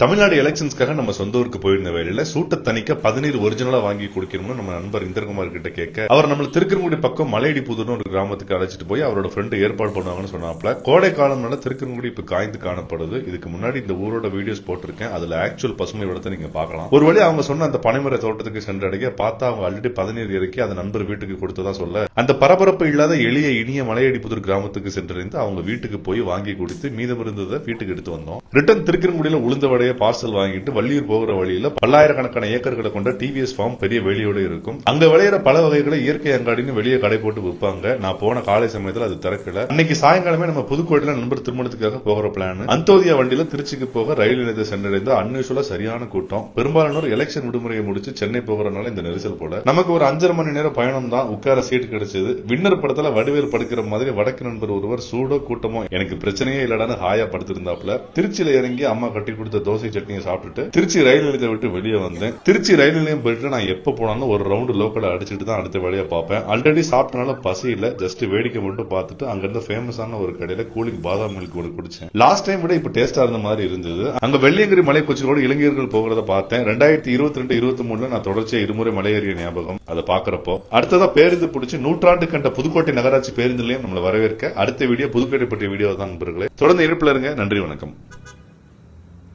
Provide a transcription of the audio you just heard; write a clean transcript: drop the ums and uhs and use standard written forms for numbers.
தமிழ்நாடு எலெக்ஷன்ஸ்க்காக நம்ம சொந்த ஊருக்கு போயிருந்த வேலையில சூட்ட தணிக்க 17 ஒரிஜினலா வாங்கி குடிக்கணும்னு நம்ம நண்பர் இந்திரகுமார் கிட்ட கேட்க அவர் நம்மள திருக்கன்குடி பக்கம் மலையடி புதுன்னு ஒரு கிராமத்துக்கு அழைச்சிட்டு போய் அவரோட ஃப்ரெண்டு ஏற்பாடு பண்ணுவாங்கன்னு சொன்னாப்ல. கோடை காலம்னால திருக்கன்குடி இப்ப காய்ந்து காணப்படுது. இதுக்கு முன்னாடி இந்த ஊரோட வீடியோஸ் போட்டிருக்கேன். அதுல ஆக்சுவல் பசுமை வளத்தை நீங்க பார்க்கலாம். ஒரு வழி அவங்க சொன்ன அந்த பனைமர தோட்டத்துக்கு சென்றடைய பார்த்தா அவங்க ஆல்ரெடி 17 இறக்கி அதை நண்பர் வீட்டுக்கு கொடுத்ததா சொல்ல அந்த பரபரப்பு இல்லாத எளிய இனிய மலையடி புதூர் கிராமத்துக்கு சென்றடைந்து அவங்க வீட்டுக்கு போய் வாங்கி குடித்து மீதம் இருந்ததை வீட்டுக்கு எடுத்து வந்தோம். ரிட்டன் திருக்கன்குடியில உளுந்த வடைய பார்சல் வாங்கிட்டு வள்ளியூர் போகிற வழியில பல்லாயிரக்கணக்கான ஏக்கர்களை கொண்ட டிவிஎஸ் ஃபார்ம் பெரிய வெளியோட இருக்கும். அங்க விளையிற பல வகைகளை இயற்கை அங்காடின்னு வெளியே கடை போட்டு விற்பாங்க. நான் போன காலை சமயத்துல அது திறக்கல. அன்னைக்கு சாயங்காலமே நம்ம புதுக்கோட்டையில நண்பர் திருமணத்துக்காக போகிற பிளான். அந்தோதியா வண்டியில திருச்சிக்கு போக ரயில் நிலையத்தை சென்றடைந்து அன்யூசுவலா சரியான கூட்டம். பெரும்பாலானோர் எலெக்ஷன் விடுமுறையை முடிச்சு சென்னை போகிறனால இந்த நெரிசல் போல நமக்கு ஒரு 5.5 மணி நேரம் பயணம் தான். உட்கார சீட்டு கிடைச்சது. வின்னர் படத்துல வடிவேல் படுக்கிற மாதிரி வடக்கு நண்பர் ஒருவர் சூடோ கூட்டமோ எனக்கு பிரச்சனையே இல்லடான்னு ஹாயா படுத்திருந்தாப்ல. திருச்சியில இறங்கி அம்மா கட்டி கொடுத்த தோசை சட்னியை சாப்பிட்டுட்டு திருச்சி ரயில் நிலையத்தை விட்டு வெளியே வந்தேன். திருச்சி ரயில் நிலையம் போயிட்டு நான் எப்ப போனாலும் ஒரு ரவுண்ட் லோக்கல் அடிச்சுட்டு தான் அடுத்த வேலையை பார்ப்பேன். ஆல்ரெடி சாப்பிட்டனால பசி இல்ல, ஜஸ்ட் வேடிக்கை மட்டும் பார்த்துட்டு அங்க இருந்த ஃபேமஸான ஒரு கடையில கூலிங் பாதாம் மில்க் ஒரு குடிச்சேன். லாஸ்ட் டைம் விட இப்ப டேஸ்டா இருந்த மாதிரி இருந்தது. அங்க வெள்ளியங்கிரி மலை கொச்சியோடு இளைஞர்கள் போகிறத பார்த்தேன். 2022-23 நான் தொடர்ச்சியா இருமுறை மலையேறிய ஞாபகம். அதை பாக்குறப்போ அடுத்ததா பேருந்து பிடிச்சி நூற்றாண்டு கண்ட புதுக்கோட்டை நகராட்சி பேருந்து நிலையம் நம்மளை வரவேற்க அடுத்த வீடியோ புதுக்கோட்டை பற்றிய வீடியோ தான் நண்பர்களே. தொடர்ந்து இருப்பில் இருங்க. நன்றி, வணக்கம்.